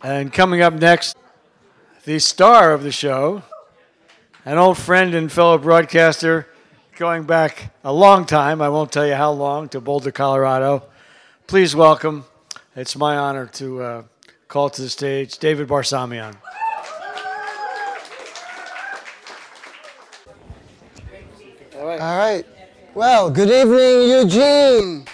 And coming up next, the star of the show, an old friend and fellow broadcaster going back a long time, I won't tell you how long, to Boulder, Colorado. Please welcome, it's my honor to call to the stage, David Barsamian. All right. Well, good evening, Eugene.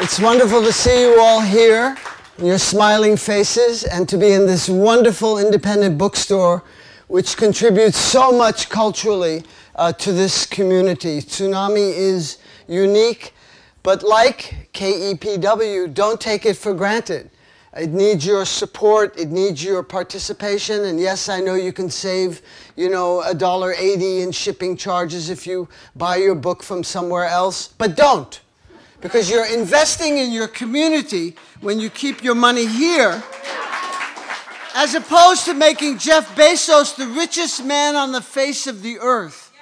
It's wonderful to see you all here, your smiling faces, and to be in this wonderful independent bookstore, which contributes so much culturally to this community. Tsunami is unique, but like KEPW, don't take it for granted. It needs your support, it needs your participation, and yes, I know you can save, $1.80 in shipping charges if you buy your book from somewhere else, but don't. Because you're investing in your community when you keep your money here, as opposed to making Jeff Bezos the richest man on the face of the earth.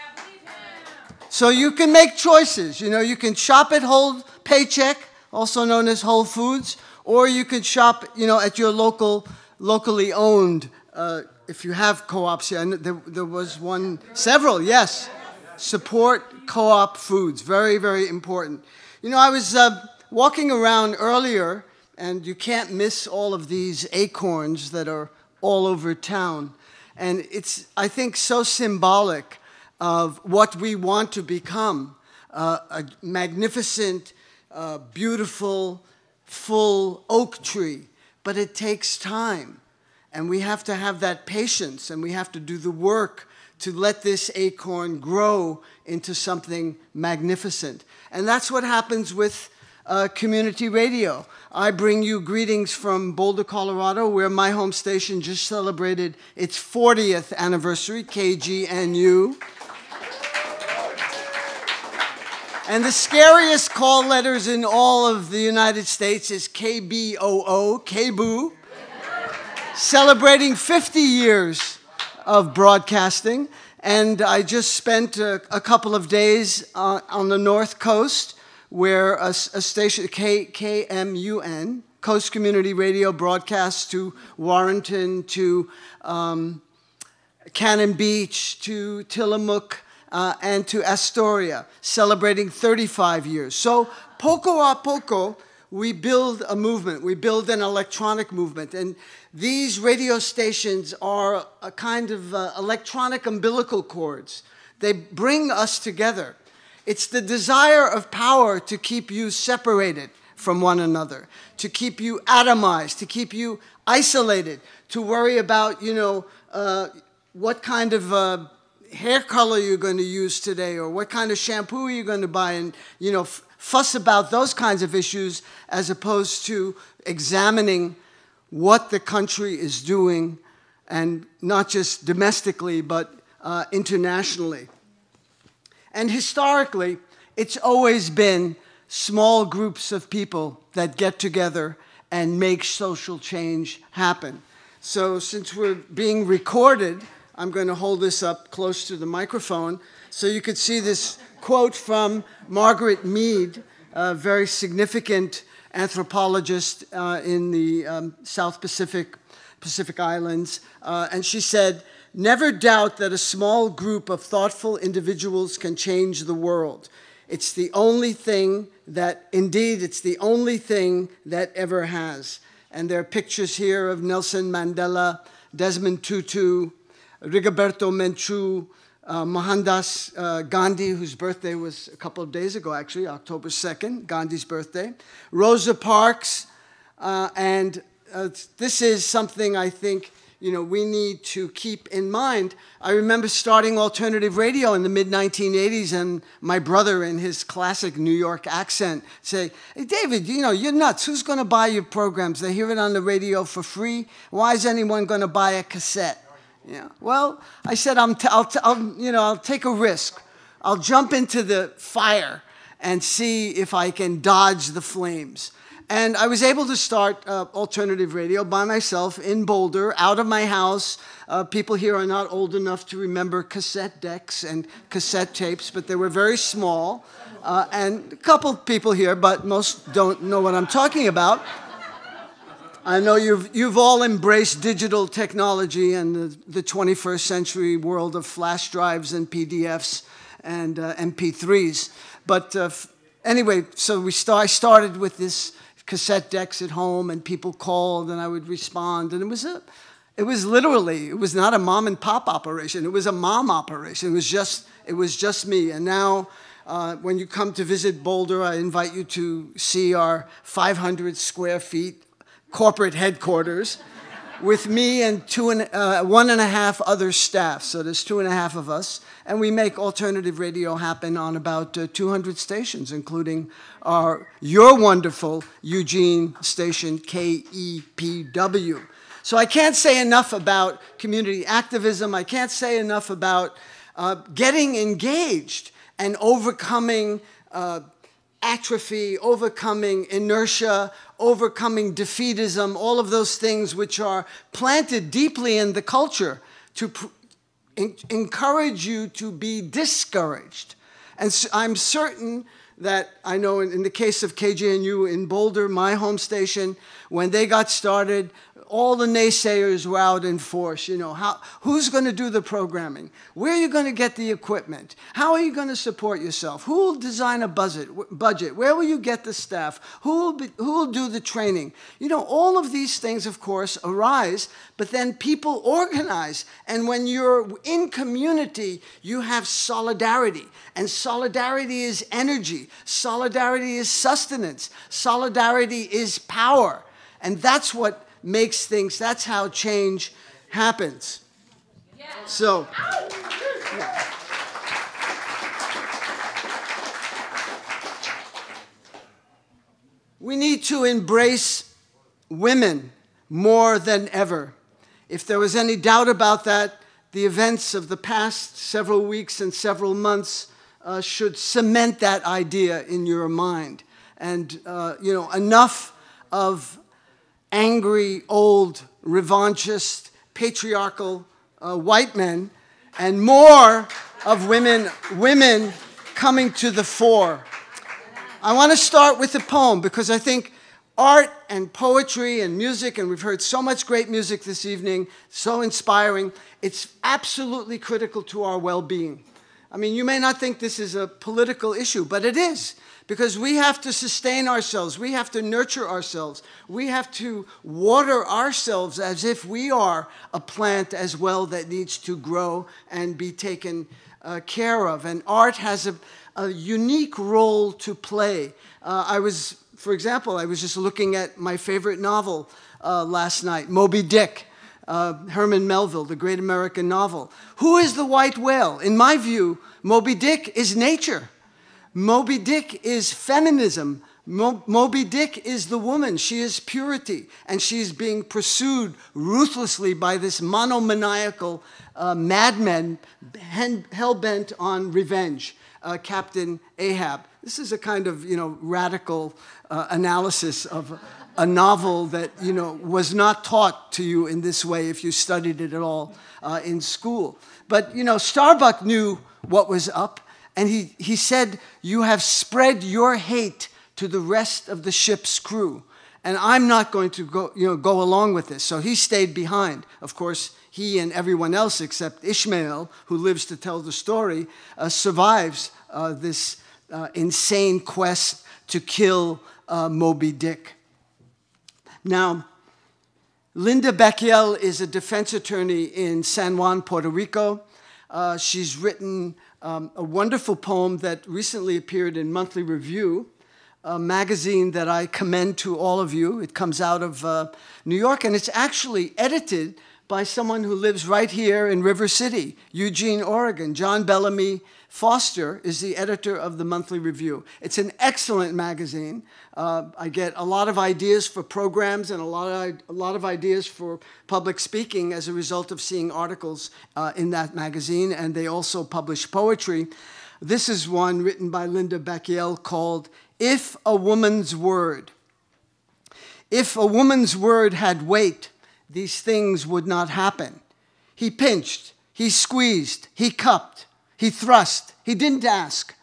So you can make choices. You can shop at Whole Paycheck, also known as Whole Foods, or you can shop, at your locally owned, if you have co-ops here. And there was several, yes. Support co-op foods, very, very important. I was walking around earlier, and you can't miss all of these acorns that are all over town. And it's, I think, so symbolic of what we want to become, a magnificent, beautiful, full oak tree. But it takes time, and we have to have that patience, and we have to do the work to let this acorn grow into something magnificent. And that's what happens with community radio. I bring you greetings from Boulder, Colorado, where my home station just celebrated its 40th anniversary, KGNU. And the scariest call letters in all of the United States is KBOO, KBOO, celebrating 50 years of broadcasting. And I just spent a couple of days on the North Coast, where a station, KMUN, Coast Community Radio, broadcasts to Warrenton, to Cannon Beach, to Tillamook, and to Astoria, celebrating 35 years. So poco a poco, we build a movement. We build an electronic movement. And these radio stations are a kind of electronic umbilical cords. They bring us together. It's the desire of power to keep you separated from one another, to keep you atomized, to keep you isolated, to worry about, what kind of hair color you're going to use today, or what kind of shampoo you're going to buy, and, fuss about those kinds of issues, as opposed to examining what the country is doing, and not just domestically, but internationally. And historically, it's always been small groups of people that get together and make social change happen. So since we're being recorded, I'm going to hold this up close to the microphone so you could see this quote from Margaret Mead, a very significant anthropologist in the South Pacific Islands. And she said, "Never doubt that a small group of thoughtful individuals can change the world. It's the only thing that, indeed, it's the only thing that ever has." And there are pictures here of Nelson Mandela, Desmond Tutu, Rigoberto Menchú, Mohandas Gandhi, whose birthday was a couple of days ago, actually, October 2nd, Gandhi's birthday, Rosa Parks, and this is something I think we need to keep in mind. I remember starting alternative radio in the mid-1980s, and my brother, in his classic New York accent, say, "Hey, David, you're nuts. Who's going to buy your programs? They hear it on the radio for free. Why is anyone going to buy a cassette?" Yeah. Well, I said, I'll take a risk. I'll jump into the fire and see if I can dodge the flames. And I was able to start alternative radio by myself in Boulder, out of my house. People here are not old enough to remember cassette decks and cassette tapes, but they were very small. And a couple people here, but most don't know what I'm talking about. I know you've all embraced digital technology and the 21st century world of flash drives and PDFs and MP3s. But anyway, so I started with this cassette decks at home, and people called, and I would respond, and it was not a mom and pop operation. It was a mom operation. It was just me. And now, when you come to visit Boulder, I invite you to see our 500 square feet corporate headquarters with me and 1.5 other staff. So there's 2.5 of us. And we make alternative radio happen on about 200 stations, including your wonderful Eugene station, KEPW. So I can't say enough about community activism. I can't say enough about getting engaged and overcoming atrophy, overcoming inertia, overcoming defeatism, all of those things which are planted deeply in the culture to encourage you to be discouraged. And so I'm certain that, I know in the case of KJNU in Boulder, my home station, when they got started, all the naysayers were out in force. You know, who's going to do the programming? Where are you going to get the equipment? How are you going to support yourself? Who will design a budget? Where will you get the staff? Who will do the training? You know, all of these things, of course, arise, but then people organize. And when you're in community, you have solidarity. And solidarity is energy. Solidarity is sustenance. Solidarity is power. And that's what makes things, that's how change happens. Yeah. So, yeah. We need to embrace women more than ever. If there was any doubt about that, the events of the past several weeks and several months should cement that idea in your mind. And, you know, enough of angry, old, revanchist, patriarchal white men, and more of women coming to the fore. I want to start with a poem because I think art and poetry and music, and we've heard so much great music this evening, so inspiring, it's absolutely critical to our well-being. I mean, you may not think this is a political issue, but it is. Because we have to sustain ourselves. We have to nurture ourselves. We have to water ourselves as if we are a plant as well that needs to grow and be taken care of. And art has a unique role to play. For example, I was just looking at my favorite novel last night, Moby Dick, Herman Melville, the great American novel. Who is the white whale? In my view, Moby Dick is nature. Moby Dick is feminism. Moby Dick is the woman. She is purity. And she's being pursued ruthlessly by this monomaniacal madman hell-bent on revenge, Captain Ahab. This is a kind of, you know, radical analysis of a novel that, you know, was not taught to you in this way if you studied it at all in school. But, you know, Starbuck knew what was up. And he said, you have spread your hate to the rest of the ship's crew. And I'm not going to go along with this. So he stayed behind. Of course, he and everyone else except Ishmael, who lives to tell the story, survives this insane quest to kill Moby Dick. Now, Linda Beckiel is a defense attorney in San Juan, Puerto Rico. She's written a wonderful poem that recently appeared in Monthly Review, a magazine that I commend to all of you. It comes out of New York, and it's actually edited by someone who lives right here in River City, Eugene, Oregon. John Bellamy Foster is the editor of the Monthly Review. It's an excellent magazine. I get a lot of ideas for programs and a lot of ideas for public speaking as a result of seeing articles in that magazine, and they also publish poetry. This is one written by Linda Beckiel called If a Woman's Word. If a woman's word had weight, these things would not happen. He pinched, he squeezed, he cupped, he thrust, he didn't ask.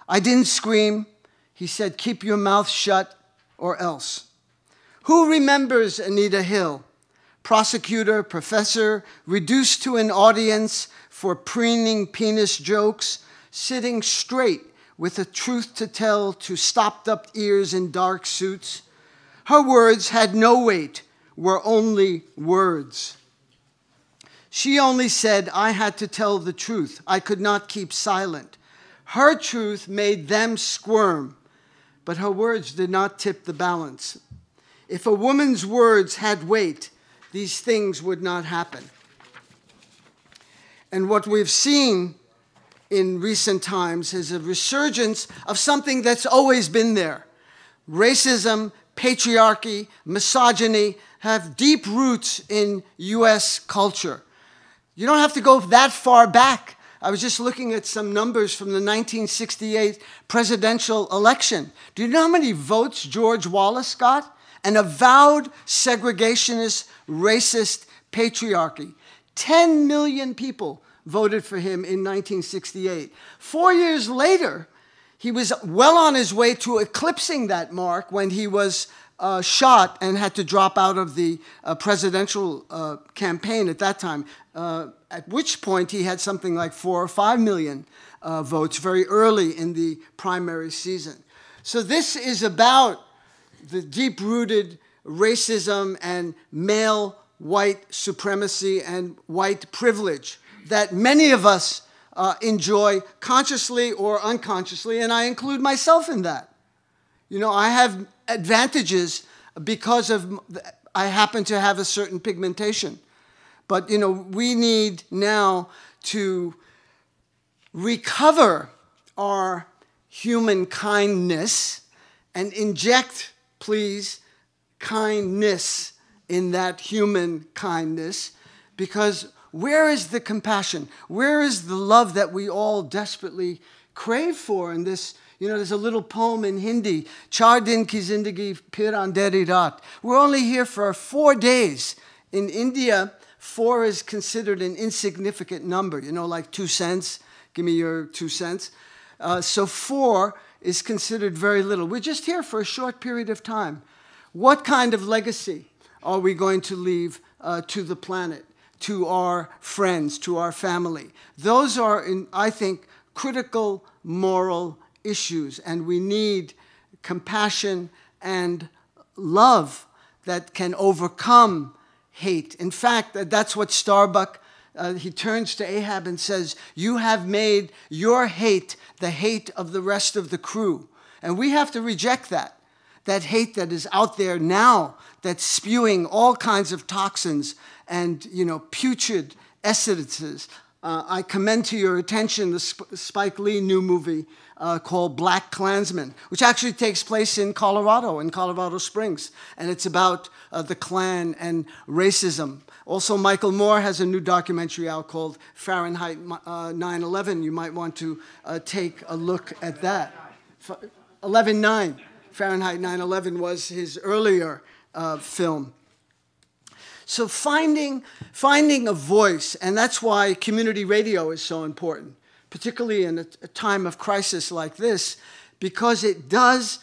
I didn't scream. He said, keep your mouth shut or else. Who remembers Anita Hill, prosecutor, professor, reduced to an audience for preening penis jokes, sitting straight with a truth to tell to stopped-up ears in dark suits? Her words had no weight, were only words. She only said, I had to tell the truth. I could not keep silent. Her truth made them squirm, but her words did not tip the balance. If a woman's words had weight, these things would not happen. And what we've seen in recent times is a resurgence of something that's always been there. Racism, patriarchy, misogyny have deep roots in US culture. You don't have to go that far back. I was just looking at some numbers from the 1968 presidential election. Do you know how many votes George Wallace got? An avowed segregationist, racist patriarchy. 10 million people voted for him in 1968. 4 years later, he was well on his way to eclipsing that mark when he was shot and had to drop out of the presidential campaign at that time, at which point he had something like 4 or 5 million votes very early in the primary season. So this is about the deep-rooted racism and male white supremacy and white privilege that many of us enjoy consciously or unconsciously, and I include myself in that. You know, I have advantages because of I happen to have a certain pigmentation. But, you know, we need now to recover our human kindness and inject, please, kindness in that human kindness, because where is the compassion? Where is the love that we all desperately crave for in this? You know, there's a little poem in Hindi, Char din ki zindagi phir andheri raat. We're only here for 4 days. In India, 4 is considered an insignificant number, you know, like 2 cents. Give me your 2 cents. So 4 is considered very little. We're just here for a short period of time. What kind of legacy are we going to leave to the planet, to our friends, to our family? Those are, I think, critical moral issues, and we need compassion and love that can overcome hate. In fact, that's what Starbuck, he turns to Ahab and says, you have made your hate the hate of the rest of the crew. And we have to reject that hate that is out there now, that's spewing all kinds of toxins and, you know, putrid essences. I commend to your attention the Spike Lee new movie called Black Klansmen, which actually takes place in Colorado, in Colorado Springs. And it's about the Klan and racism. Also, Michael Moore has a new documentary out called Fahrenheit 9/11. You might want to take a look at that. 11/9. Fahrenheit 9/11 was his earlier film. So finding a voice, and that's why community radio is so important, particularly in a time of crisis like this, because it does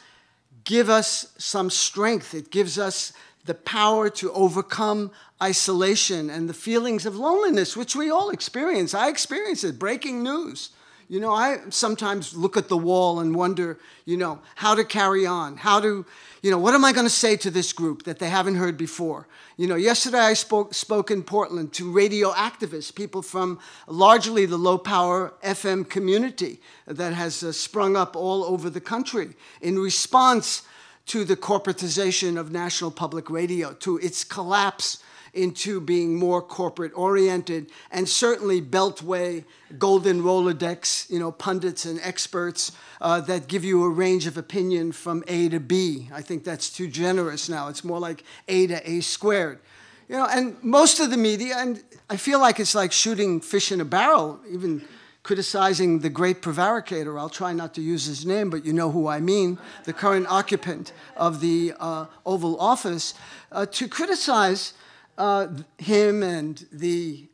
give us some strength. It gives us the power to overcome isolation and the feelings of loneliness, which we all experience. I experience it, breaking news. You know, I sometimes look at the wall and wonder, you know, how to carry on, what am I going to say to this group that they haven't heard before? You know, yesterday I spoke in Portland to radio activists, people from largely the low-power FM community that has sprung up all over the country in response to the corporatization of National Public Radio, to its collapse into being more corporate-oriented, and certainly Beltway, Golden Rolodex, you know, pundits and experts that give you a range of opinion from A to B. I think that's too generous now. It's more like A to A squared. You know, and most of the media, and I feel like it's like shooting fish in a barrel, even criticizing the great prevaricator. I'll try not to use his name, but you know who I mean, the current occupant of the Oval Office, to criticize him and the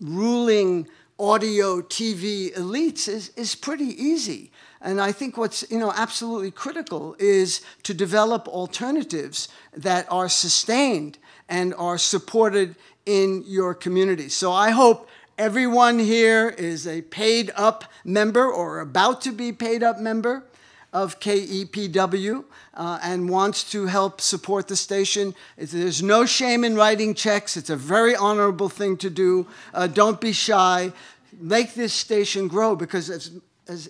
ruling audio TV elites is pretty easy. And I think what's absolutely critical is to develop alternatives that are sustained and are supported in your community. So I hope everyone here is a paid-up member or about to be paid-up member of KEPW and wants to help support the station. There's no shame in writing checks. It's a very honorable thing to do. Don't be shy. Make this station grow, because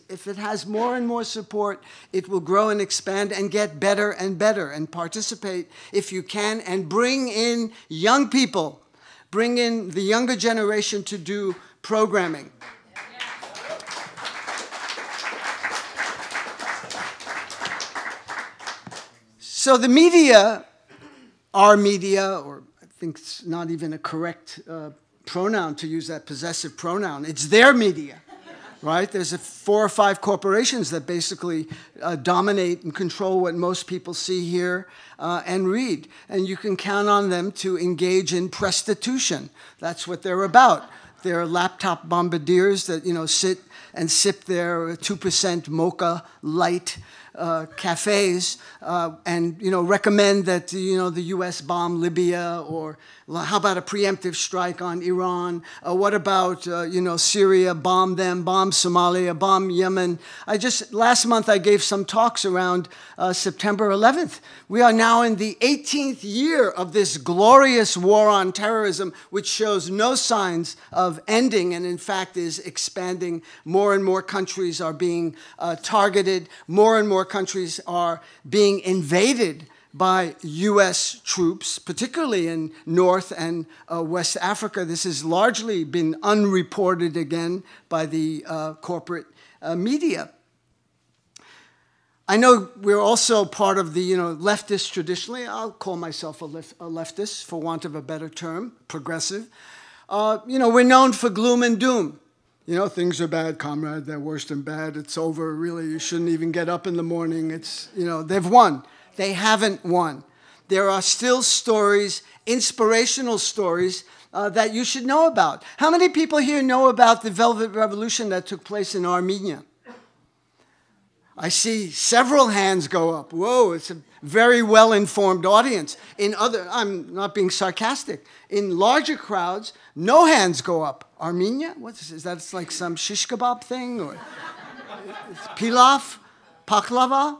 if it has more and more support, it will grow and expand and get better and better. And participate if you can, and bring in young people. Bring in the younger generation to do programming. So the media, our media, or I think it's not even a correct pronoun to use that possessive pronoun, it's their media, right? There's 4 or 5 corporations that basically dominate and control what most people see, hear, and read. And you can count on them to engage in prostitution. That's what they're about. They're laptop bombardiers that, sit and sip their 2% mocha light cafes and recommend that the U.S. bomb Libya, or how about a preemptive strike on Iran? What about Syria? Bomb them. Bomb Somalia. Bomb Yemen. Last month I gave some talks around September 11th. We are now in the 18th year of this glorious war on terrorism, which shows no signs of ending, and in fact is expanding. More and more countries are being targeted. More and more countries are being invaded by U.S. troops, particularly in North and West Africa. This has largely been unreported again by the corporate media. I know we're also part of the leftists traditionally. I'll call myself a leftist, for want of a better term, progressive. We're known for gloom and doom. Things are bad, comrade, they're worse than bad, it's over, really, you shouldn't even get up in the morning, they've won. They haven't won. There are still stories, inspirational stories, that you should know about. How many people here know about the Velvet Revolution that took place in Armenia? I see several hands go up. Whoa, it's a very well-informed audience. I'm not being sarcastic. In larger crowds, no hands go up. Armenia? Is that like some shish kebab thing? Or pilaf? Paklava?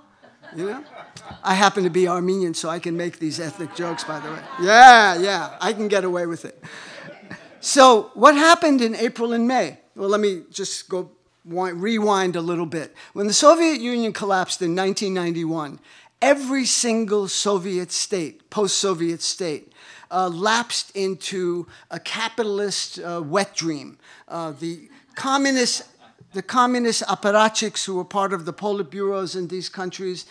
I happen to be Armenian, so I can make these ethnic jokes, by the way. Yeah, I can get away with it. So what happened in April and May? Well, let me just rewind a little bit. When the Soviet Union collapsed in 1991, every single Soviet state, post-Soviet state, lapsed into a capitalist wet dream. The communist apparatchiks who were part of the Politburos in these countries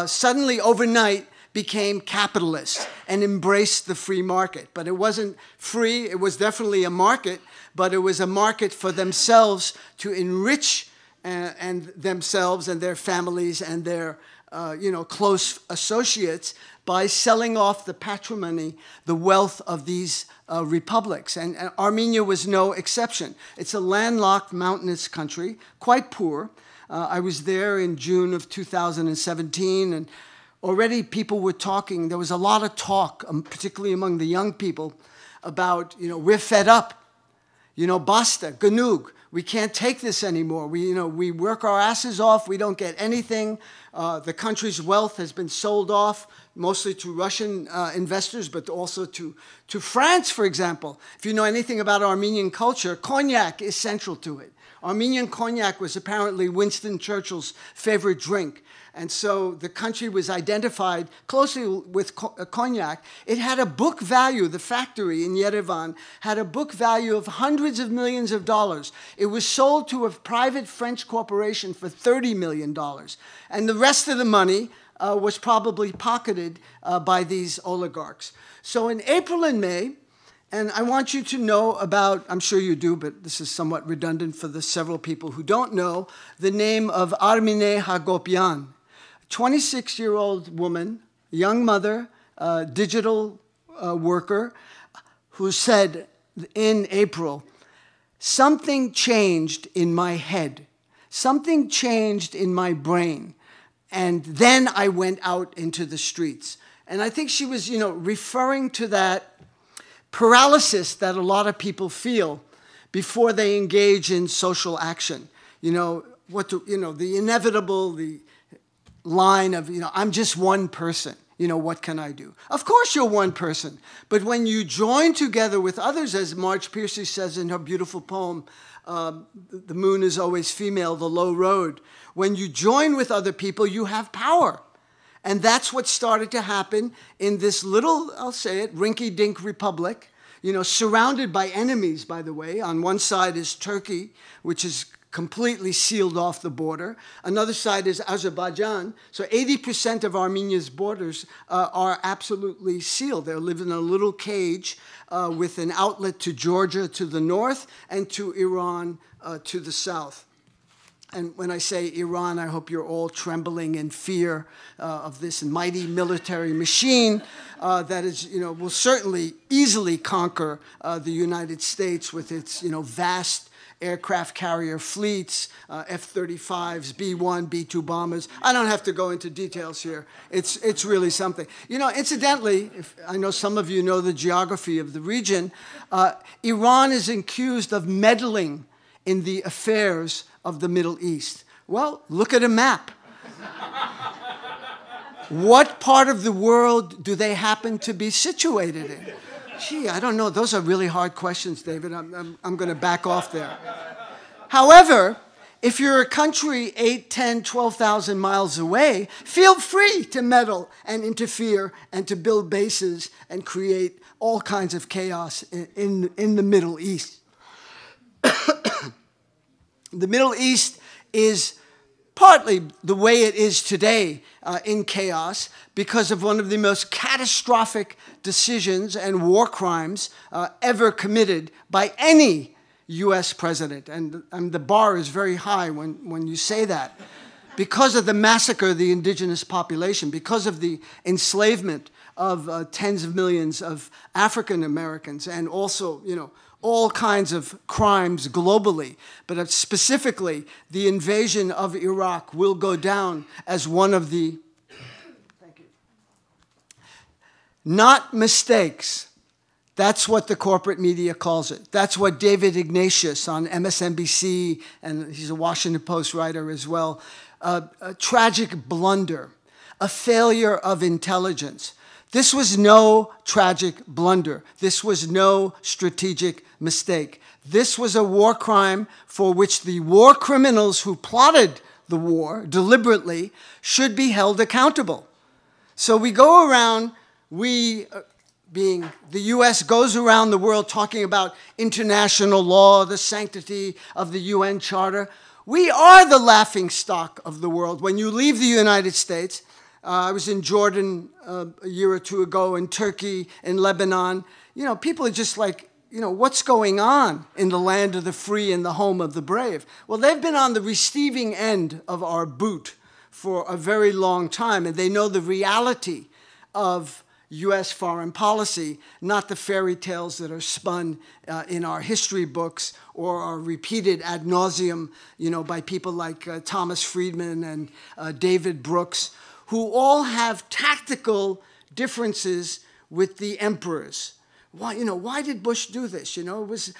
suddenly overnight became capitalists and embraced the free market. But it wasn't free, it was definitely a market, but it was a market for themselves to enrich and themselves and their families and their close associates by selling off the patrimony, the wealth of these republics. And Armenia was no exception. It's a landlocked mountainous country, quite poor. I was there in June of 2017, and already people were talking. There was a lot of talk, particularly among the young people, about, we're fed up. Basta, ganug. We can't take this anymore. We work our asses off. We don't get anything. The country's wealth has been sold off, mostly to Russian investors, but also to France, for example. If you know anything about Armenian culture, cognac is central to it. Armenian cognac was apparently Winston Churchill's favorite drink. And so the country was identified closely with cognac. It had a book value, the factory in Yerevan had a book value of hundreds of millions of dollars. It was sold to a private French corporation for $30 million. And the rest of the money was probably pocketed by these oligarchs. So in April and May, and I want you to know about, I'm sure you do, but this is somewhat redundant for the several people who don't know, the name of Armenia Hagopian. 26-year-old woman, young mother, digital worker, who said in April, something changed in my head. Something changed in my brain. And then I went out into the streets. And I think she was, referring to that paralysis that a lot of people feel before they engage in social action. The inevitable, the line of, I'm just one person. What can I do? Of course you're one person. But when you join together with others, as Marge Piercy says in her beautiful poem, The Moon is Always Female, The Low Road, when you join with other people, you have power. And that's what started to happen in this little, I'll say it, rinky-dink republic, surrounded by enemies, by the way. On one side is Turkey, which is completely sealed off the border. Another side is Azerbaijan. So 80% of Armenia's borders are absolutely sealed. They live in a little cage with an outlet to Georgia to the north and to Iran to the south. And when I say Iran, I hope you're all trembling in fear of this mighty military machine that is, will certainly easily conquer the United States with its, vast aircraft carrier fleets, F-35s, B-1, B-2 bombers. I don't have to go into details here. It's really something. Incidentally, I know some of you know the geography of the region, Iran is accused of meddling in the affairs of the Middle East. Well, look at a map. What part of the world do they happen to be situated in? Gee, I don't know. Those are really hard questions, David. I'm going to back off there. However, if you're a country 8, 10, 12,000 miles away, feel free to meddle and interfere and to build bases and create all kinds of chaos in the Middle East. The Middle East is partly the way it is today in chaos because of one of the most catastrophic decisions and war crimes ever committed by any U.S. president. And the bar is very high when you say that. Because of the massacre of the indigenous population, because of the enslavement of tens of millions of African Americans, and also, all kinds of crimes globally, but specifically the invasion of Iraq will go down as one of the, not mistakes. That's what the corporate media calls it. That's what David Ignatius on MSNBC, and he's a Washington Post writer as well, a tragic blunder, a failure of intelligence. This was no tragic blunder. This was no strategic mistake. This was a war crime for which the war criminals who plotted the war deliberately should be held accountable. So we go around, being the U.S. goes around the world talking about international law, the sanctity of the UN Charter. We are the laughingstock of the world. When you leave the United States, I was in Jordan a year or two ago, in Turkey, in Lebanon. People are just like, what's going on in the land of the free and the home of the brave? Well, they've been on the receiving end of our boot for a very long time, and they know the reality of U.S. foreign policy, not the fairy tales that are spun in our history books or are repeated ad nauseum, by people like Thomas Friedman and David Brooks, who all have tactical differences with the emperors. Why did Bush do this? It was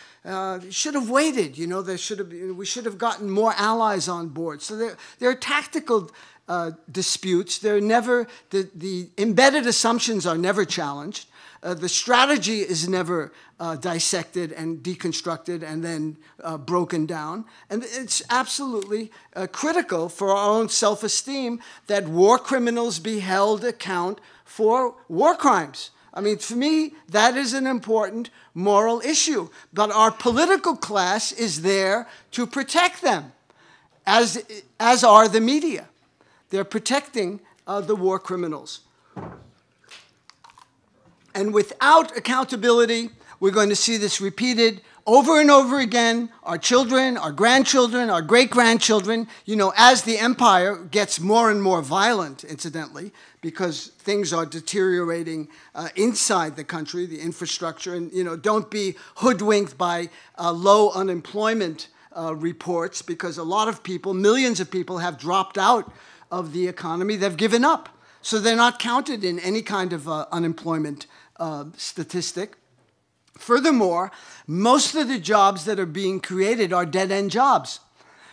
should have waited. We should have gotten more allies on board. So there are tactical disputes. They're never the embedded assumptions are never challenged. The strategy is never dissected and deconstructed and then broken down. And it's absolutely critical for our own self-esteem that war criminals be held account for war crimes. I mean, for me, that is an important moral issue. But our political class is there to protect them, as are the media. They're protecting the war criminals. And without accountability, We're going to see this repeated over and over again. Our children, our grandchildren, our great-grandchildren, you know, as the empire gets more and more violent, incidentally, because things are deteriorating inside the country, the infrastructure, and, you know, don't be hoodwinked by low unemployment reports, because a lot of people, millions of people, have dropped out of the economy. They've given up. So they're not counted in any kind of unemployment statistic. Furthermore, most of the jobs that are being created are dead-end jobs.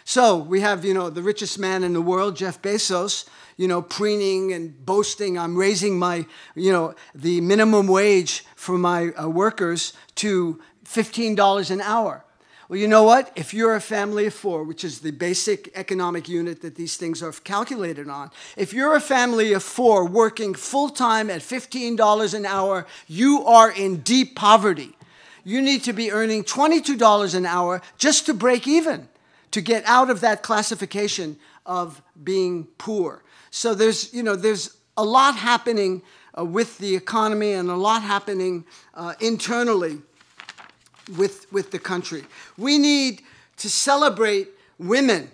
So we have, you know, the richest man in the world, Jeff Bezos, you know, preening and boasting, I'm raising my, you know, the minimum wage for my workers to $15 an hour. Well, you know what? If you're a family of four, which is the basic economic unit that these things are calculated on, if you're a family of four working full-time at $15 an hour, you are in deep poverty. You need to be earning $22 an hour just to break even, to get out of that classification of being poor. So there's, you know, there's a lot happening with the economy and a lot happening internally with the country. We need to celebrate women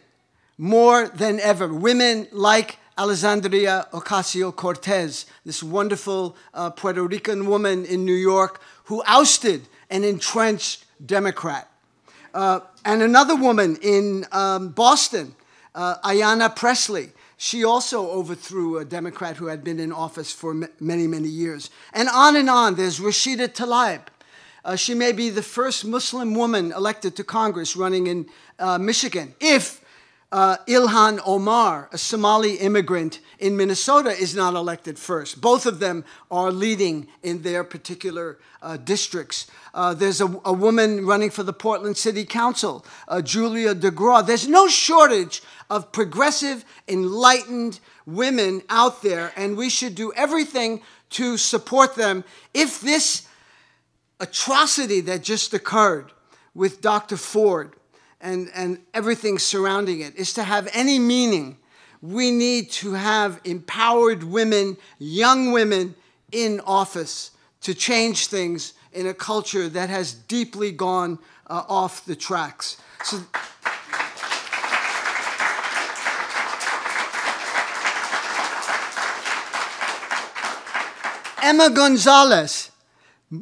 more than ever. Women like Alexandria Ocasio-Cortez, this wonderful Puerto Rican woman in New York who ousted an entrenched Democrat. And another woman in Boston, Ayanna Pressley. She also overthrew a Democrat who had been in office for many, many years. And on. There's Rashida Tlaib. She may be the first Muslim woman elected to Congress running in Michigan. If Ilhan Omar, a Somali immigrant in Minnesota, is not elected first. Both of them are leading in their particular districts. There's a woman running for the Portland City Council, Julia DeGraw. There's no shortage of progressive, enlightened women out there, and we should do everything to support them. If this atrocity that just occurred with Dr. Ford and everything surrounding it is to have any meaning, we need to have empowered women, young women in office to change things in a culture that has deeply gone off the tracks. So, Emma Gonzales,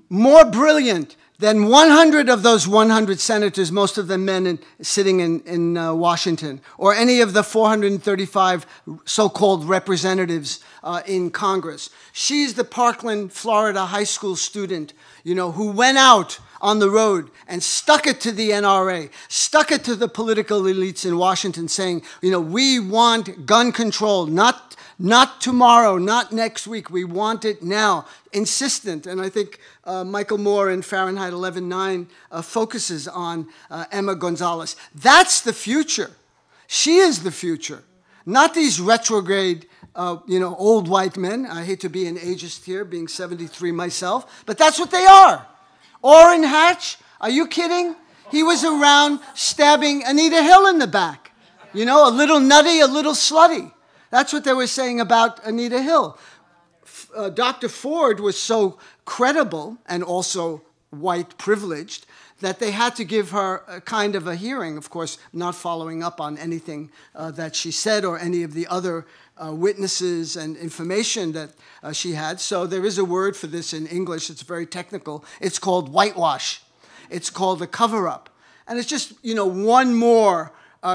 more brilliant than 100 of those 100 senators, most of them men sitting in Washington, or any of the 435 so-called representatives in Congress. She's the Parkland, Florida high school student, you know, who went out on the road and stuck it to the NRA, stuck it to the political elites in Washington, saying, you know, we want gun control, not tomorrow, not next week. We want it now. Insistent. And I think Michael Moore in Fahrenheit 11/9 focuses on Emma Gonzales. That's the future. She is the future. Not these retrograde, you know, old white men. I hate to be an ageist here, being 73 myself, but that's what they are. Orrin Hatch, are you kidding? He was around stabbing Anita Hill in the back. You know, a little nutty, a little slutty. That's what they were saying about Anita Hill. Dr. Ford was so credible and also white privileged that they had to give her a kind of a hearing, of course, not following up on anything that she said or any of the other witnesses and information that she had. So there is a word for this in English. It's very technical. It's called whitewash. It's called a cover-up. And it's just, you know, one more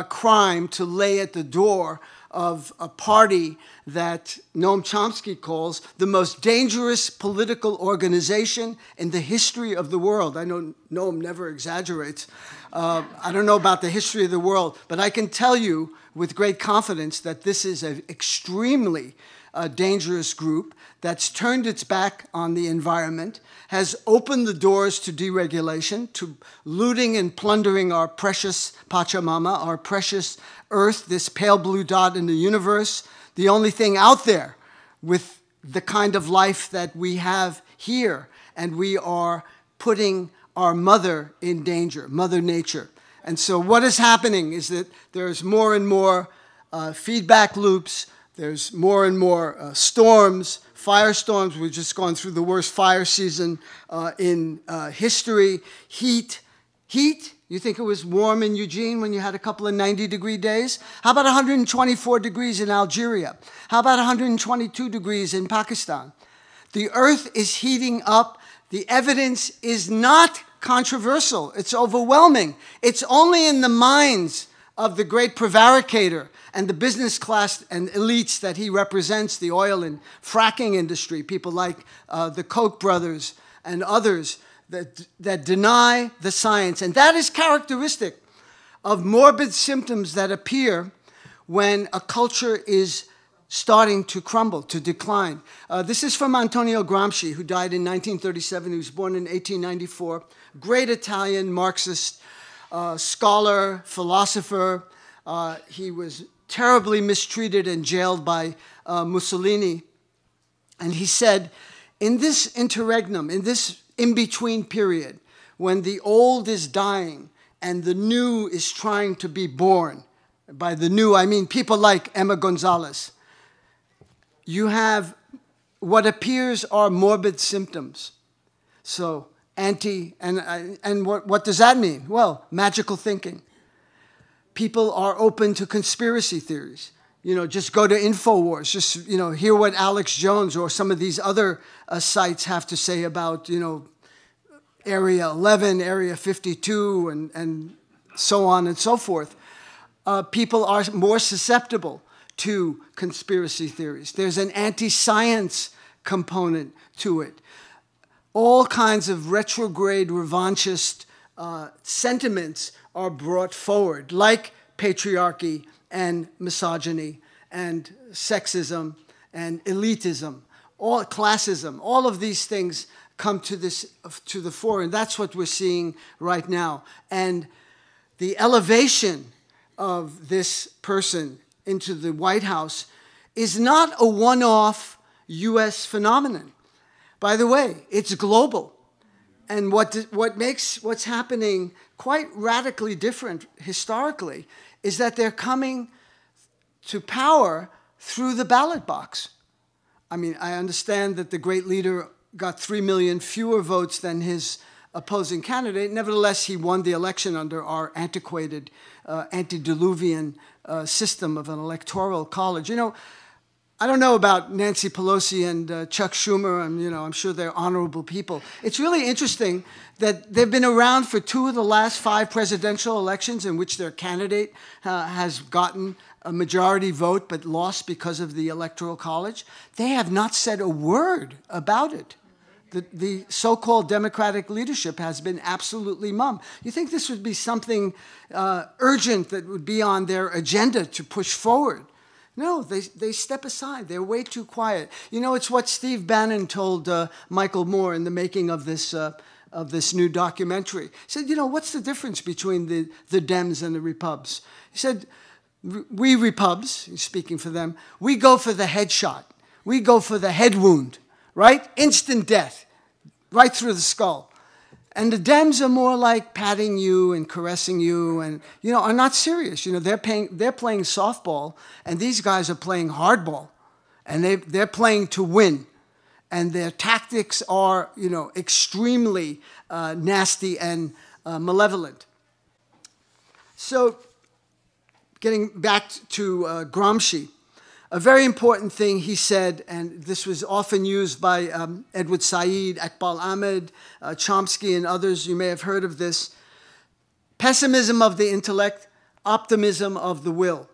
crime to lay at the door of a party that Noam Chomsky calls the most dangerous political organization in the history of the world. I know Noam never exaggerates. I don't know about the history of the world, but I can tell you with great confidence that this is an extremely dangerous group that's turned its back on the environment, has opened the doors to deregulation, to looting and plundering our precious Pachamama, our precious Earth, this pale blue dot in the universe, the only thing out there with the kind of life that we have here. And we are putting our mother in danger, Mother Nature. And so what is happening is that there's more and more feedback loops. There's more and more storms, firestorms. We've just gone through the worst fire season in history. Heat. You think it was warm in Eugene when you had a couple of 90-degree days? How about 124 degrees in Algeria? How about 122 degrees in Pakistan? The earth is heating up. The evidence is not controversial. It's overwhelming. It's only in the minds of the great prevaricator and the business class and elites that he represents, the oil and fracking industry, people like the Koch brothers and others that deny the science. And that is characteristic of morbid symptoms that appear when a culture is starting to crumble, to decline. This is from Antonio Gramsci, who died in 1937. He was born in 1894. Great Italian Marxist scholar, philosopher. He was terribly mistreated and jailed by Mussolini. And he said, in this interregnum, in this in-between period, when the old is dying and the new is trying to be born, by the new I mean people like Emma Gonzales, you have what appears are morbid symptoms. So and what does that mean? Well, magical thinking. People are open to conspiracy theories. You know, just go to InfoWars. Just, you know, hear what Alex Jones or some of these other sites have to say about, you know, Area 11, Area 52, and so on and so forth. People are more susceptible to conspiracy theories. There's an anti-science component to it. All kinds of retrograde, revanchist sentiments are brought forward, like patriarchy and misogyny and sexism and elitism, all classism. All of these things come to the fore, and that's what we're seeing right now. And the elevation of this person into the White House is not a one-off U.S. phenomenon. By the way, it's global. And what makes what's happening quite radically different historically is that they're coming to power through the ballot box. I mean, I understand that the great leader got 3 million fewer votes than his opposing candidate. Nevertheless, he won the election under our antiquated, antediluvian system of an electoral college. You know, I don't know about Nancy Pelosi and Chuck Schumer, and you know, I'm sure they're honorable people. It's really interesting that they've been around for 2 of the last 5 presidential elections in which their candidate has gotten a majority vote but lost because of the Electoral College. They have not said a word about it. The so-called Democratic leadership has been absolutely mum. You think this would be something urgent that would be on their agenda to push forward? No, they step aside. They're way too quiet. You know, it's what Steve Bannon told Michael Moore in the making of this new documentary. He said, you know, what's the difference between the Dems and the Repubs? He said, we Repubs, he's speaking for them, we go for the headshot. We go for the head wound, right? Instant death, right through the skull. And the Dems are more like patting you and caressing you and, you know, are not serious. You know, they're playing softball, and these guys are playing hardball. And they're playing to win. And their tactics are, you know, extremely nasty and malevolent. So, getting back to Gramsci, a very important thing he said, and this was often used by Edward Said, Iqbal Ahmed, Chomsky, and others, you may have heard of this: pessimism of the intellect, optimism of the will.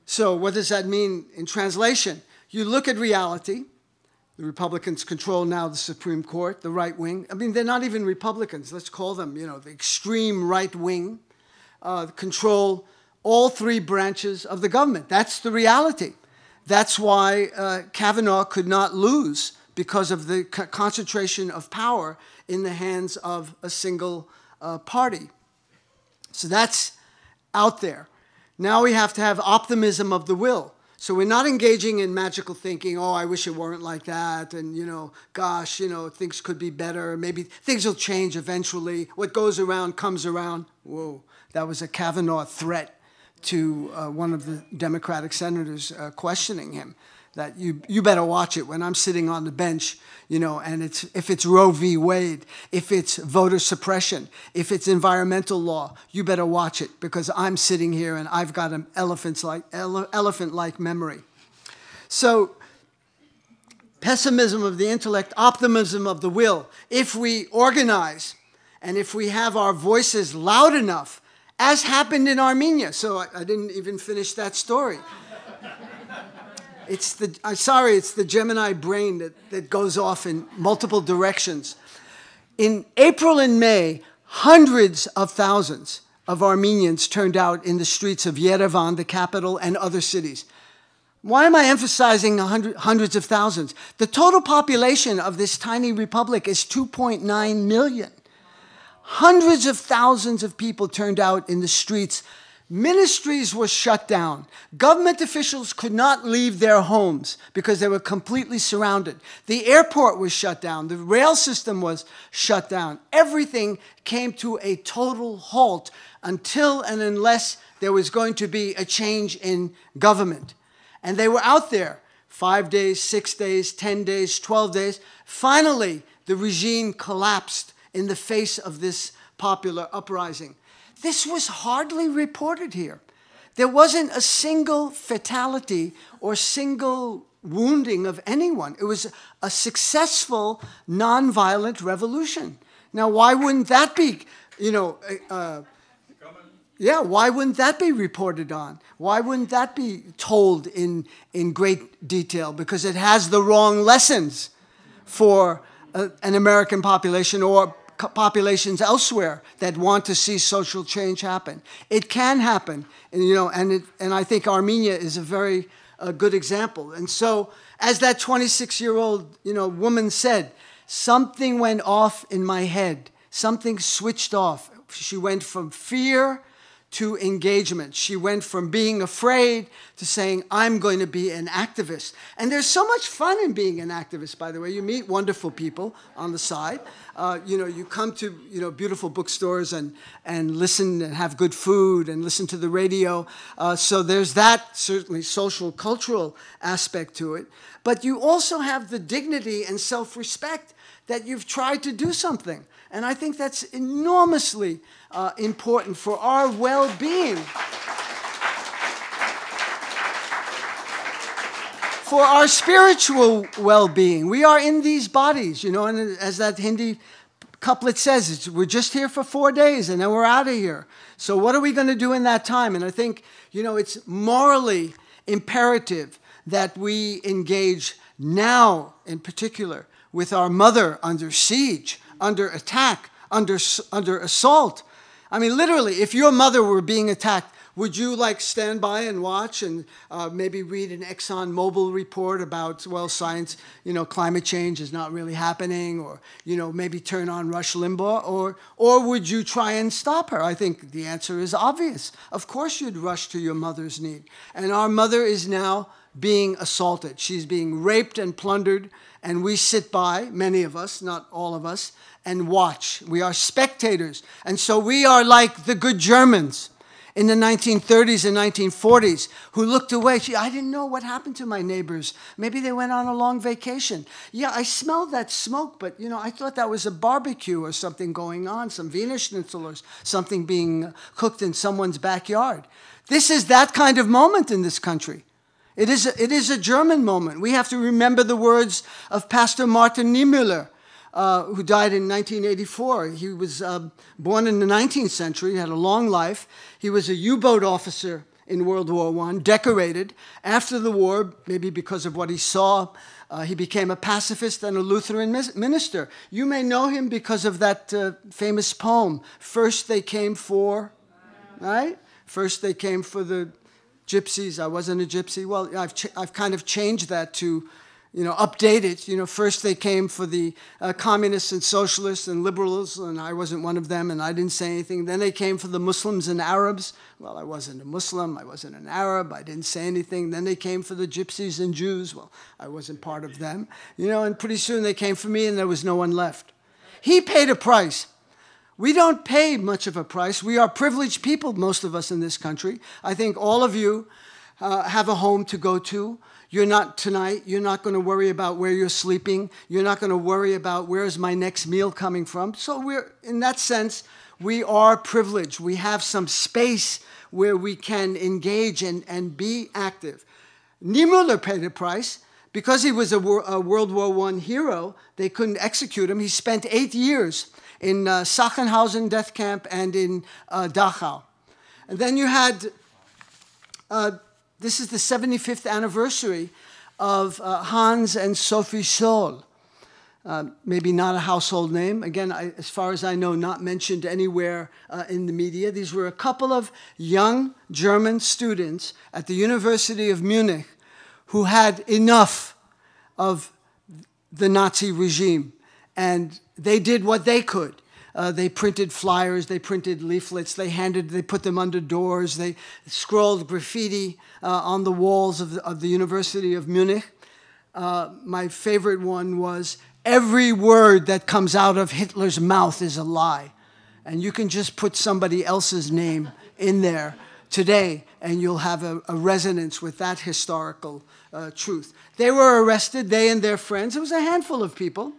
So what does that mean in translation? You look at reality. The Republicans control now the Supreme Court, the right wing. I mean, they're not even Republicans. Let's call them, you know, the extreme right wing, control all 3 branches of the government. That's the reality. That's why Kavanaugh could not lose, because of the concentration of power in the hands of a single party. So that's out there. Now we have to have optimism of the will. So we're not engaging in magical thinking, oh, I wish it weren't like that, and, you know, gosh, you know, things could be better, maybe things will change eventually. What goes around comes around. Whoa, that was a Kavanaugh threat. to one of the Democratic senators questioning him, that you better watch it when I'm sitting on the bench, and if it's Roe v. Wade, if it's voter suppression, if it's environmental law, you better watch it because I'm sitting here and I've got an elephant-like memory. So pessimism of the intellect, optimism of the will. If we organize and if we have our voices loud enough, as happened in Armenia. So I didn't even finish that story. I'm sorry, it's the Gemini brain that goes off in multiple directions. In April and May, hundreds of thousands of Armenians turned out in the streets of Yerevan, the capital, and other cities. Why am I emphasizing hundreds of thousands? The total population of this tiny republic is 2.9 million. Hundreds of thousands of people turned out in the streets. Ministries were shut down. Government officials could not leave their homes because they were completely surrounded. The airport was shut down. The rail system was shut down. Everything came to a total halt until and unless there was going to be a change in government. And they were out there 5 days, 6 days, 10 days, 12 days. Finally, the regime collapsed in the face of this popular uprising. This was hardly reported here. There wasn't a single fatality or single wounding of anyone. It was a successful, nonviolent revolution. Now, why wouldn't that be, why wouldn't that be reported on? Why wouldn't that be told in great detail? Because it has the wrong lessons for an American population or populations elsewhere that want to see social change happen. It can happen, and I think Armenia is a very good example. And so, as that 26-year-old woman said, something went off in my head. Something switched off. She went from fear to engagement. She went from being afraid to saying, I'm going to be an activist. And there's so much fun in being an activist, by the way. You meet wonderful people on the side. You come to beautiful bookstores and listen and have good food and listen to the radio. So there's that certainly social, cultural aspect to it. But you also have the dignity and self-respect that you've tried to do something. And I think that's enormously important for our well-being. For our spiritual well-being. We are in these bodies, and as that Hindi couplet says, we're just here for 4 days and then we're out of here. So what are we going to do in that time? And I think, it's morally imperative that we engage now, in particular, with our mother under siege, under attack, under assault. I mean, literally, if your mother were being attacked, would you stand by and watch and maybe read an ExxonMobil report about, science, climate change is not really happening, or, maybe turn on Rush Limbaugh, or would you try and stop her? I think the answer is obvious. Of course you'd rush to your mother's need. And our mother is now being assaulted. She's being raped and plundered, and we sit by, many of us, not all of us, and watch. We are spectators. And so we are like the good Germans in the 1930s and 1940s who looked away. I didn't know what happened to my neighbors. Maybe they went on a long vacation. Yeah, I smelled that smoke, but I thought that was a barbecue or something going on, some Wiener Schnitzel or something being cooked in someone's backyard. This is that kind of moment in this country. It is a German moment. We have to remember the words of Pastor Martin Niemöller, who died in 1984. He was born in the 19th century, had a long life. He was a U-boat officer in World War I, decorated. After the war, maybe because of what he saw, he became a pacifist and a Lutheran minister. You may know him because of that famous poem, First They Came For, right? First they came for the gypsies. I wasn't a gypsy. Well, I've kind of changed that to, update it. First they came for the communists and socialists and liberals, and I wasn't one of them, and I didn't say anything. Then they came for the Muslims and Arabs. Well, I wasn't a Muslim. I wasn't an Arab. I didn't say anything. Then they came for the gypsies and Jews. Well, I wasn't part of them. And pretty soon they came for me, and there was no one left. He paid a price. we don't pay much of a price. We are privileged people, most of us in this country. I think all of you have a home to go to. You're not tonight. You're not going to worry about where you're sleeping. You're not going to worry about where's my next meal coming from. So we're, in that sense, we are privileged. We have some space where we can engage and be active. Niemöller paid a price. Because he was a World War I hero, they couldn't execute him. He spent 8 years in Sachsenhausen death camp and in Dachau. And then you had, this is the 75th anniversary of Hans and Sophie Scholl. Maybe not a household name. Again, as far as I know, not mentioned anywhere in the media. These were a couple of young German students at the University of Munich who had enough of the Nazi regime. And they did what they could. They printed flyers, they printed leaflets, they put them under doors, they scrolled graffiti on the walls of the University of Munich. My favorite one was, every word that comes out of Hitler's mouth is a lie. And you can just put somebody else's name in there today, and you'll have a resonance with that historical truth. They were arrested, they and their friends. It was a handful of people.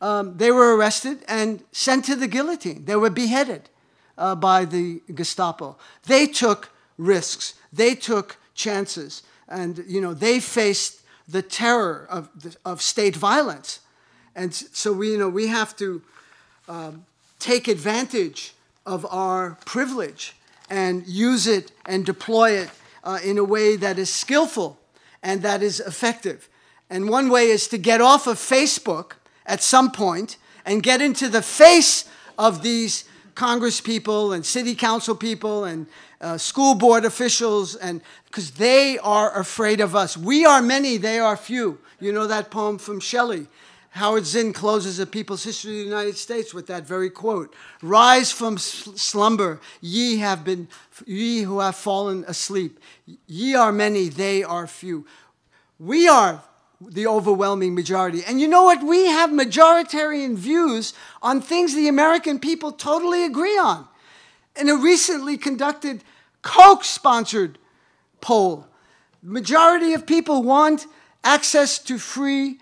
They were arrested and sent to the guillotine. They were beheaded by the Gestapo. They took risks. They took chances. And, they faced the terror of state violence. And so we have to take advantage of our privilege and use it and deploy it in a way that is skillful and that is effective. And one way is to get off of Facebook at some point and get into the face of these Congress people and city council people and school board officials, and because they are afraid of us. We are many, they are few. You know that poem from Shelley. Howard Zinn closes A People's History of the United States with that very quote. Rise from slumber, ye who have fallen asleep. Ye are many, they are few. We are the overwhelming majority. And you know what? We have majoritarian views on things the American people totally agree on. In a recently conducted Koch-sponsored poll, the majority of people want access to free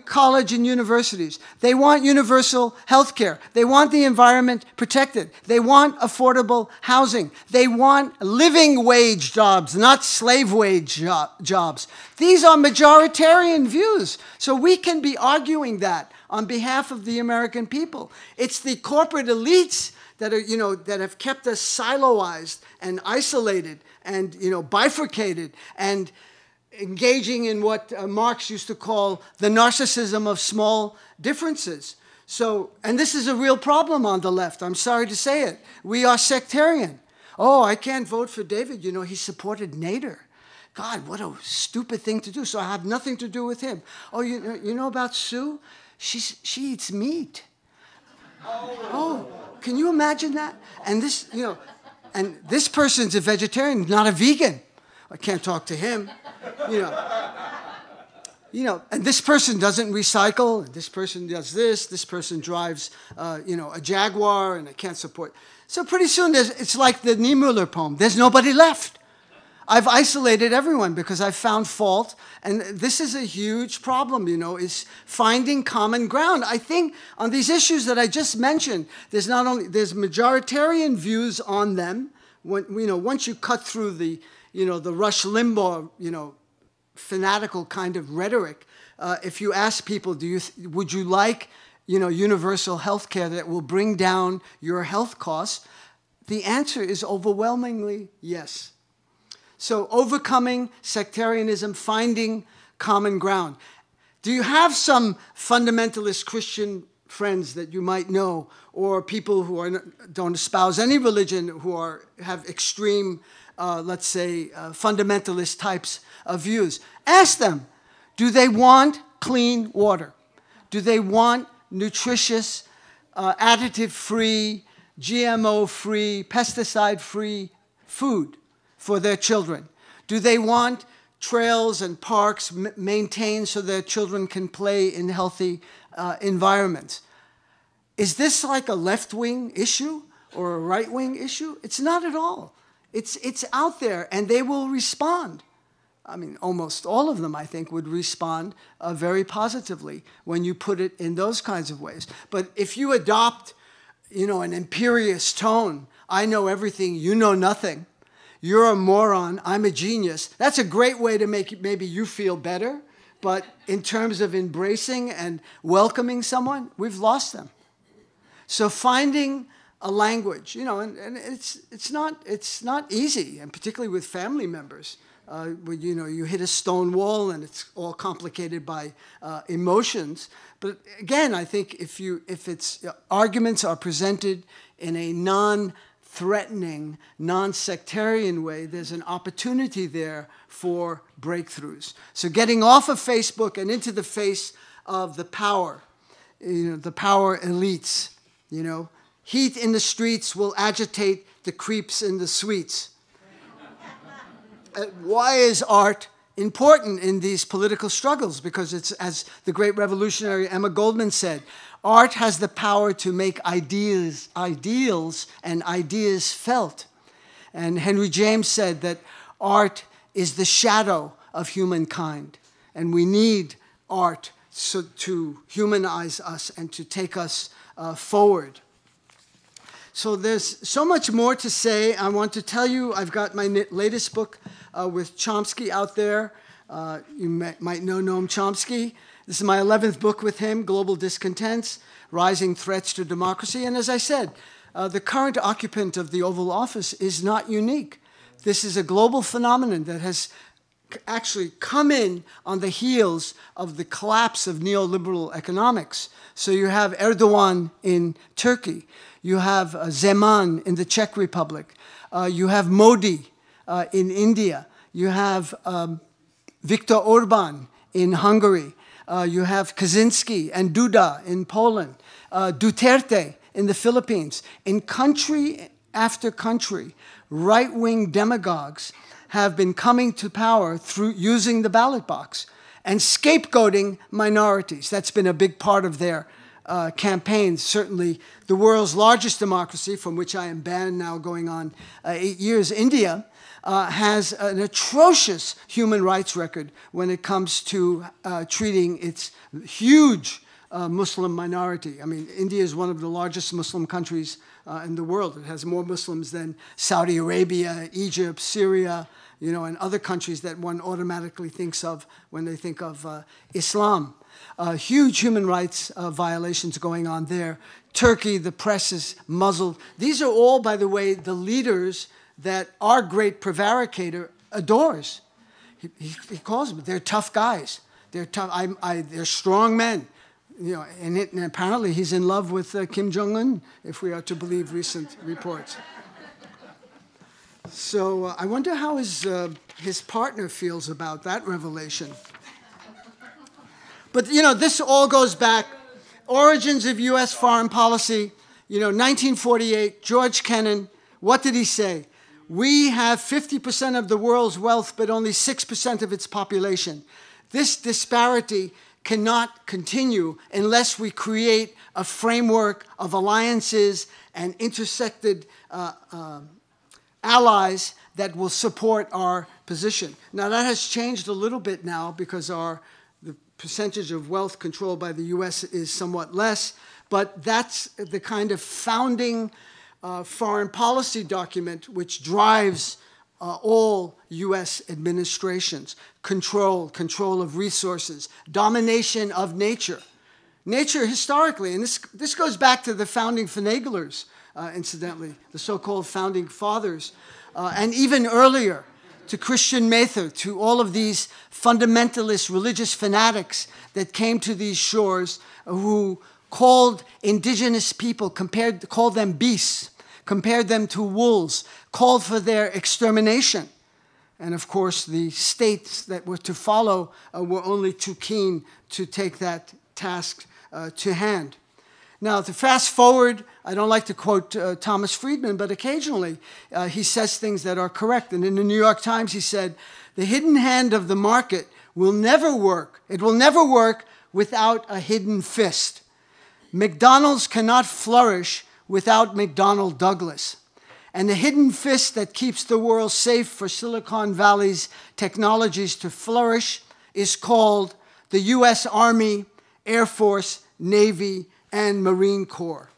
college and universities. They want universal health care. They want the environment protected. They want affordable housing. They want living wage jobs, not slave wage jobs. These are majoritarian views. So we can be arguing that on behalf of the American people. It's the corporate elites that are, that have kept us siloized and isolated and, bifurcated and engaging in what Marx used to call the narcissism of small differences. So, and this is a real problem on the left. I'm sorry to say it. We are sectarian. Oh, I can't vote for David. He supported Nader. God, what a stupid thing to do. So I have nothing to do with him. Oh, you know about Sue? She eats meat. Oh, can you imagine that? And this, and this person's a vegetarian, not a vegan. I can't talk to him. And this person doesn't recycle, and this person does this person drives, a Jaguar, and I can't support. So pretty soon, it's like the Niemöller poem. There's nobody left. I've isolated everyone because I've found fault, and this is a huge problem, is finding common ground. I think on these issues that I just mentioned, there's majoritarian views on them. Once you cut through the Rush Limbaugh, fanatical kind of rhetoric. If you ask people, would you like, universal health care that will bring down your health costs? The answer is overwhelmingly yes. So overcoming sectarianism, finding common ground. Do you have some fundamentalist Christian friends that you might know, or people who don't espouse any religion, who have extreme let's say, fundamentalist types of views? Ask them, do they want clean water? Do they want nutritious, additive-free, GMO-free, pesticide-free food for their children? Do they want trails and parks maintained so their children can play in healthy environments? Is this like a left-wing issue or a right-wing issue? It's not at all. It's out there, and they will respond. I mean, almost all of them, I think, would respond very positively when you put it in those kinds of ways. But if you adopt, an imperious tone, I know everything, you know nothing, you're a moron, I'm a genius, that's a great way to make maybe you feel better. But in terms of embracing and welcoming someone, we've lost them. So finding a language, and it's not easy, and particularly with family members. When, you hit a stone wall and it's all complicated by emotions. But again, I think if it's arguments are presented in a non-threatening, non-sectarian way, there's an opportunity there for breakthroughs. So getting off of Facebook and into the face of the power, the power elites, heat in the streets will agitate the creeps in the suites. Why is art important in these political struggles? Because it's, as the great revolutionary Emma Goldman said, art has the power to make ideals and ideas felt. And Henry James said that art is the shadow of humankind. And we need art to humanize us and to take us forward. So there's so much more to say. I want to tell you, I've got my latest book with Chomsky out there. You might know Noam Chomsky. This is my 11th book with him, Global Discontents, Rising Threats to Democracy. And as I said, the current occupant of the Oval Office is not unique. This is a global phenomenon that has actually come in on the heels of the collapse of neoliberal economics. So you have Erdogan in Turkey. You have Zeman in the Czech Republic. You have Modi in India. You have Viktor Orban in Hungary. You have Kaczynski and Duda in Poland. Duterte in the Philippines. In country after country, right-wing demagogues have been coming to power through using the ballot box and scapegoating minorities. That's been a big part of their campaigns. Certainly the world's largest democracy, from which I am banned now going on 8 years, India, has an atrocious human rights record when it comes to treating its huge Muslim minority. I mean, India is one of the largest Muslim countries in the world. It has more Muslims than Saudi Arabia, Egypt, Syria, and other countries that one automatically thinks of when they think of Islam. Huge human rights violations going on there. Turkey, the press is muzzled. These are all, by the way, the leaders that our great prevaricator adores. He calls them, they're tough guys. They're tough. They're strong men. And apparently he's in love with Kim Jong-un, if we are to believe recent reports. So I wonder how his partner feels about that revelation. But, this all goes back. Origins of U.S. foreign policy, 1948, George Kennan, what did he say? We have 50% of the world's wealth, but only 6% of its population. This disparity cannot continue unless we create a framework of alliances and intersected allies that will support our position. Now, that has changed a little bit now because the percentage of wealth controlled by the U.S. is somewhat less, but that's the kind of founding foreign policy document which drives all U.S. administrations. Control of resources, domination of nature. Nature historically, and this goes back to the founding finaglers, incidentally, the so-called founding fathers, and even earlier, to Christian Mather, to all of these fundamentalist religious fanatics that came to these shores who called indigenous people, called them beasts, compared them to wolves, called for their extermination. And of course, the states that were to follow were only too keen to take that task to hand. Now, to fast forward, I don't like to quote Thomas Friedman, but occasionally he says things that are correct. And in the New York Times, he said, the hidden hand of the market will never work. It will never work without a hidden fist. McDonald's cannot flourish without McDonnell Douglas. And the hidden fist that keeps the world safe for Silicon Valley's technologies to flourish is called the US Army, Air Force, Navy, and Marine Corps.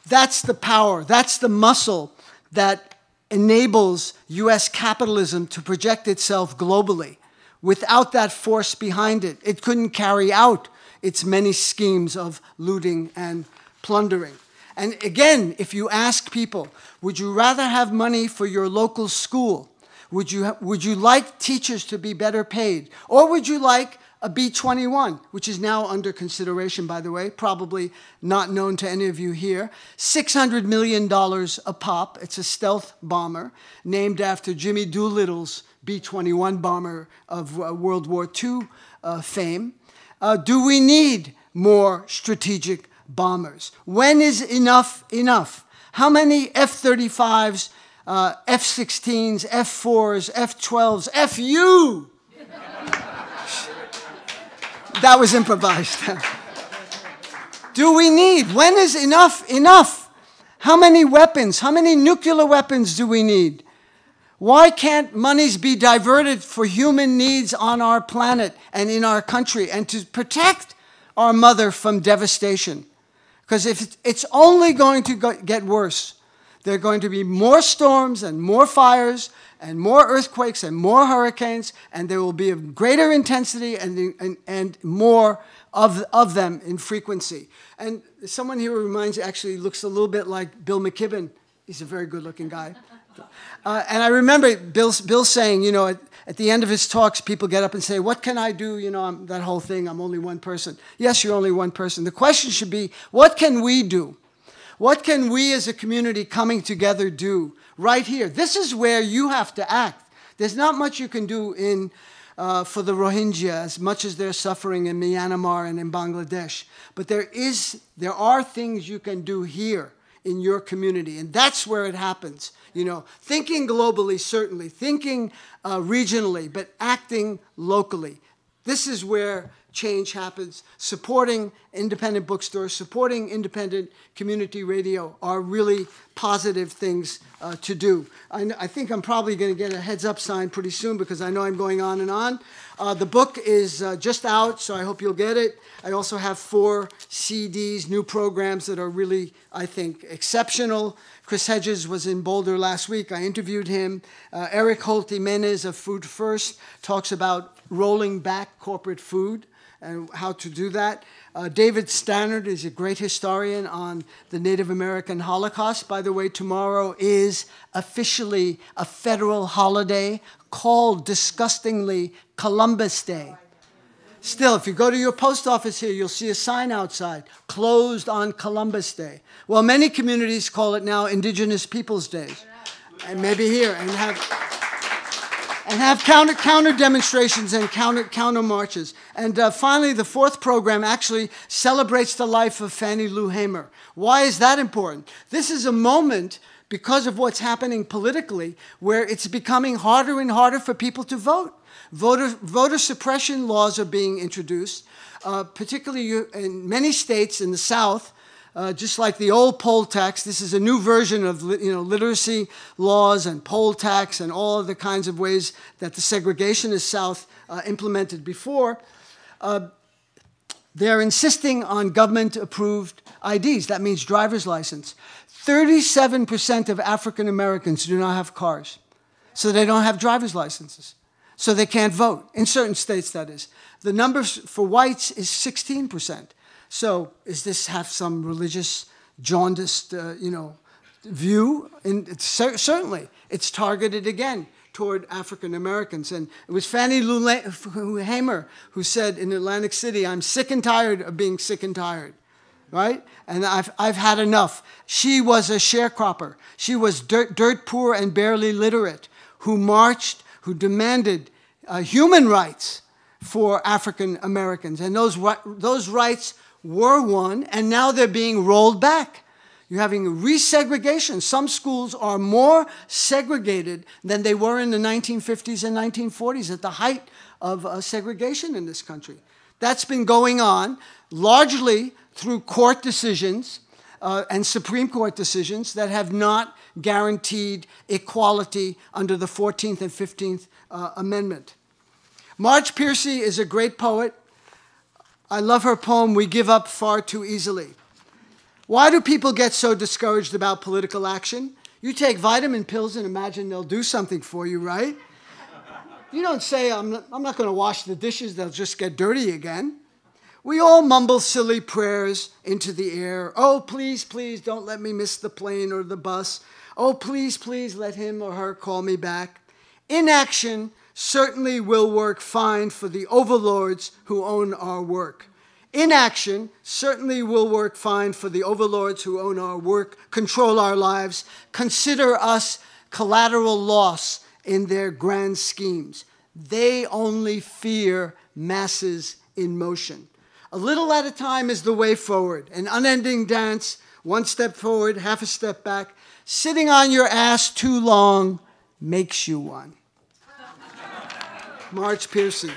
That's the power, that's the muscle that enables US capitalism to project itself globally. Without that force behind it, it couldn't carry out its many schemes of looting and plundering. And again, if you ask people, would you rather have money for your local school? Would you like teachers to be better paid? Or would you like a B-21, which is now under consideration, by the way, probably not known to any of you here, $600 million a pop. It's a stealth bomber named after Jimmy Doolittle's B-21 bomber of World War II fame. Do we need more strategic bombers? When is enough enough? How many F-35s, F-16s, F-4s, F-12s, F-U? That was improvised. Do we need? When is enough enough? How many weapons? How many nuclear weapons do we need? Why can't monies be diverted for human needs on our planet and in our country and to protect our mother from devastation? Because if it's only going to get worse, there are going to be more storms and more fires and more earthquakes and more hurricanes, and there will be of greater intensity and more of them in frequency. And someone here reminds, actually looks a little bit like Bill McKibben. He's a very good-looking guy. And I remember Bill saying, you know, at the end of his talks, people get up and say, what can I do? You know, that whole thing, I'm only one person. Yes, you're only one person. The question should be, what can we do? What can we as a community coming together do right here? This is where you have to act. There's not much you can do for the Rohingya, as much as they're suffering in Myanmar and in Bangladesh. But there are things you can do here in your community, and that's where it happens. You know, thinking globally, certainly, thinking regionally, but acting locally. This is where change happens. Supporting independent bookstores, supporting independent community radio are really positive things to do. I think I'm probably going to get a heads up sign pretty soon because I know I'm going on and on. The book is just out, so I hope you'll get it. I also have 4 CDs, new programs that are really, I think, exceptional. Chris Hedges was in Boulder last week. I interviewed him. Eric Holt Jimenez of Food First talks about rolling back corporate food and how to do that. David Stannard is a great historian on the Native American Holocaust. By the way, tomorrow is officially a federal holiday called, disgustingly, Columbus Day. Still, if you go to your post office here, you'll see a sign outside, closed on Columbus Day. Well, many communities call it now Indigenous Peoples Days. And maybe here, and have counter demonstrations and counter marches. And finally, the 4th program actually celebrates the life of Fannie Lou Hamer. Why is that important? This is a moment, because of what's happening politically, where it's becoming harder and harder for people to vote. Voter suppression laws are being introduced, particularly in many states in the South. Just like the old poll tax, this is a new version of literacy laws and poll tax and all of the kinds of ways that the segregationist South implemented before. They're insisting on government-approved IDs. That means driver's license. 37% of African Americans do not have cars, so they don't have driver's licenses. So they can't vote, in certain states, that is. The numbers for whites is 16%. So does this have some religious, jaundiced, view? And certainly, it's targeted again toward African Americans. And it was Fannie Lou Hamer who said in Atlantic City, "I'm sick and tired of being sick and tired." Right? And I've had enough. She was a sharecropper. She was dirt poor and barely literate, who marched, who demanded human rights for African Americans. And those rights were won, and now they're being rolled back. You're having resegregation. Some schools are more segregated than they were in the 1950s and 1940s at the height of segregation in this country. That's been going on largely through court decisions and Supreme Court decisions that have not guaranteed equality under the 14th and 15th Amendment. Marge Piercy is a great poet. I love her poem, "We Give Up Far Too Easily." Why do people get so discouraged about political action? You take vitamin pills and imagine they'll do something for you, right? You don't say, I'm not going to wash the dishes, they'll just get dirty again. We all mumble silly prayers into the air. Oh, please, please, don't let me miss the plane or the bus. Oh, please, please, let him or her call me back. Inaction certainly will work fine for the overlords who own our work. Inaction certainly will work fine for the overlords who own our work, control our lives, consider us collateral loss in their grand schemes. They only fear masses in motion. A little at a time is the way forward, an unending dance, one step forward, half a step back. Sitting on your ass too long makes you one. Marge Piercy.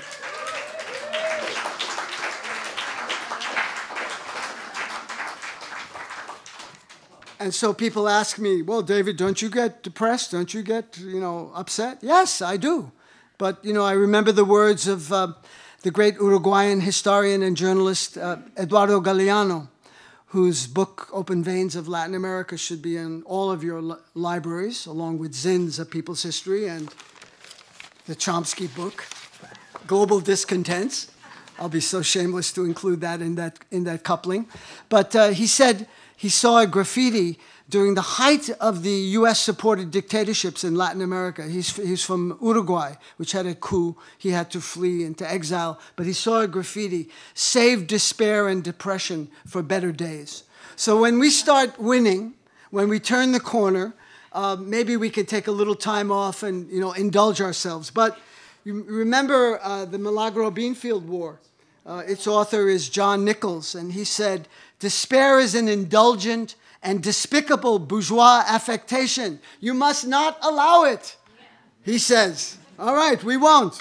And so people ask me, well, David, don't you get depressed? Don't you get, upset? Yes, I do. But, I remember the words of the great Uruguayan historian and journalist Eduardo Galeano, whose book, Open Veins of Latin America, should be in all of your libraries, along with Zinn's A People's History and the Chomsky book, Global Discontents. I'll be so shameless to include that in that coupling. But he said he saw a graffiti during the height of the US-supported dictatorships in Latin America. He's from Uruguay, which had a coup. He had to flee into exile. But he saw a graffiti, "Save despair and depression for better days." So when we start winning, when we turn the corner, maybe we could take a little time off and indulge ourselves. But you remember the Milagro Beanfield War. Its author is John Nichols, and he said, "Despair is an indulgent and despicable bourgeois affectation. You must not allow it," he says. All right, we won't.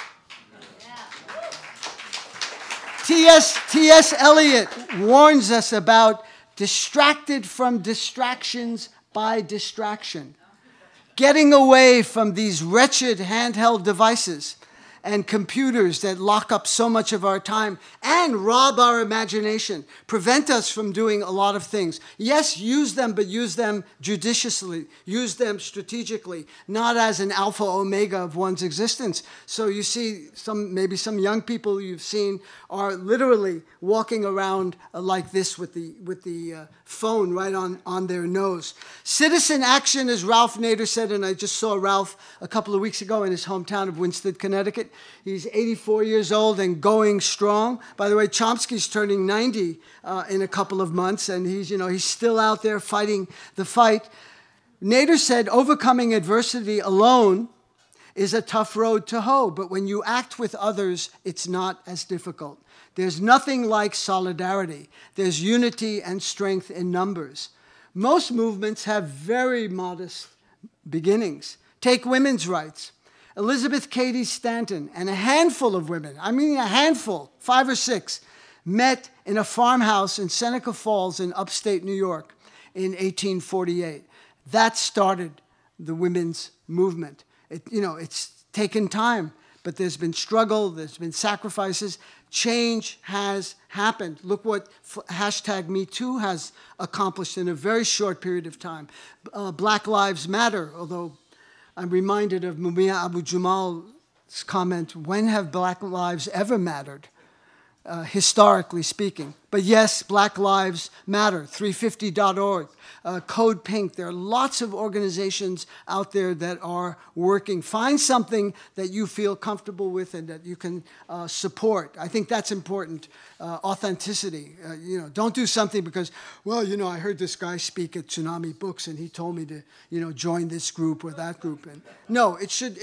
T.S. Eliot warns us about distracted from distractions by distraction. Getting away from these wretched handheld devices and computers that lock up so much of our time and rob our imagination, prevent us from doing a lot of things. Yes, use them, but use them judiciously. Use them strategically, not as an alpha omega of one's existence. So you see, maybe some young people you've seen are literally walking around like this with the phone right on their nose. Citizen action, as Ralph Nader said, and I just saw Ralph a couple of weeks ago in his hometown of Winston, Connecticut. He's 84 years old and going strong. By the way, Chomsky's turning 90 in a couple of months, and he's still out there fighting the fight. Nader said, overcoming adversity alone is a tough road to hoe, but when you act with others, it's not as difficult. There's nothing like solidarity. There's unity and strength in numbers. Most movements have very modest beginnings. Take women's rights. Elizabeth Cady Stanton and a handful of women, I mean a handful, 5 or 6, met in a farmhouse in Seneca Falls in upstate New York in 1848. That started the women's movement. It's taken time, but there's been struggle, there's been sacrifices. Change has happened. Look what #MeToo has accomplished in a very short period of time. Black Lives Matter, although I'm reminded of Mumia Abu-Jamal's comment, when have black lives ever mattered, historically speaking? But yes, Black Lives Matter, 350.org, Code Pink. There are lots of organizations out there that are working. Find something that you feel comfortable with and that you can support. I think that's important. Authenticity. Don't do something because, I heard this guy speak at Tsunami Books and he told me to, join this group or that group. And no, it should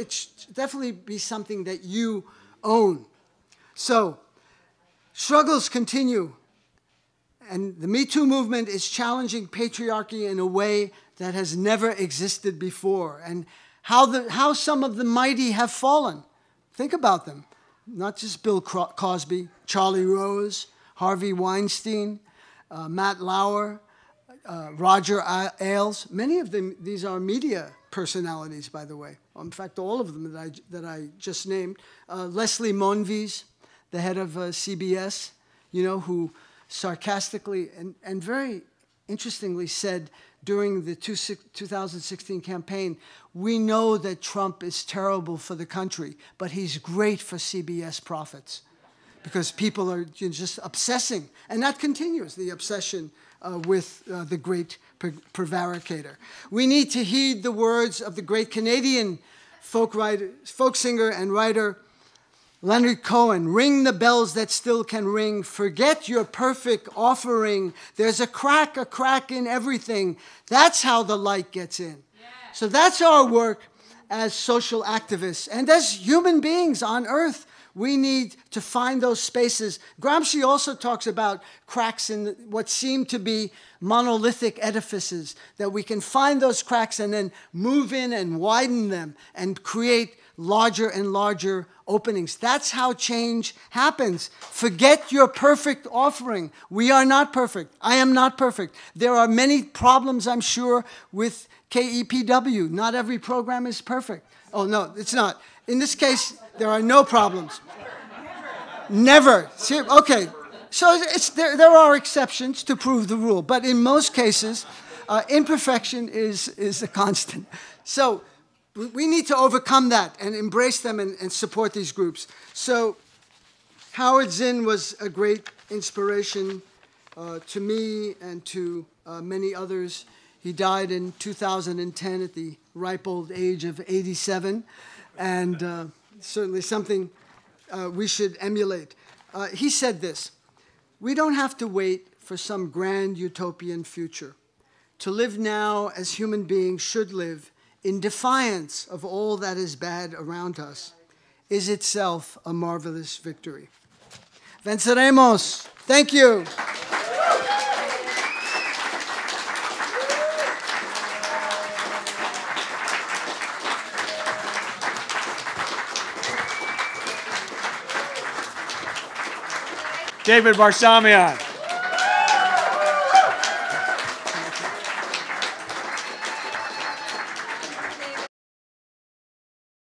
definitely be something that you own. So, struggles continue. And the Me Too movement is challenging patriarchy in a way that has never existed before. And how some of the mighty have fallen. Think about them. Not just Bill Cosby, Charlie Rose, Harvey Weinstein, Matt Lauer, Roger Ailes. Many of them, these are media personalities, by the way. In fact, all of them that I just named. Leslie Monvis, the head of CBS, who sarcastically and very interestingly said during the 2016 campaign, we know that Trump is terrible for the country, but he's great for CBS profits because people are just obsessing. And that continues, the obsession with the great prevaricator. We need to heed the words of the great Canadian folk singer and writer Leonard Cohen. Ring the bells that still can ring. Forget your perfect offering. There's a crack in everything. That's how the light gets in. Yeah. So that's our work as social activists and as human beings on Earth. We need to find those spaces. Gramsci also talks about cracks in what seem to be monolithic edifices, that we can find those cracks and then move in and widen them and create larger and larger openings. That's how change happens. Forget your perfect offering. We are not perfect. I am not perfect. There are many problems, I'm sure, with KEPW. Not every program is perfect. Oh, no, it's not. In this case, there are no problems. Never. See, okay. So there are exceptions to prove the rule, but in most cases, imperfection is a constant. So we need to overcome that and embrace them and support these groups. So Howard Zinn was a great inspiration to me and to many others. He died in 2010 at the ripe old age of 87, and certainly something we should emulate. He said this: we don't have to wait for some grand utopian future. To live now as human beings should live, in defiance of all that is bad around us, is itself a marvelous victory. Venceremos. Thank you. David Barsamian.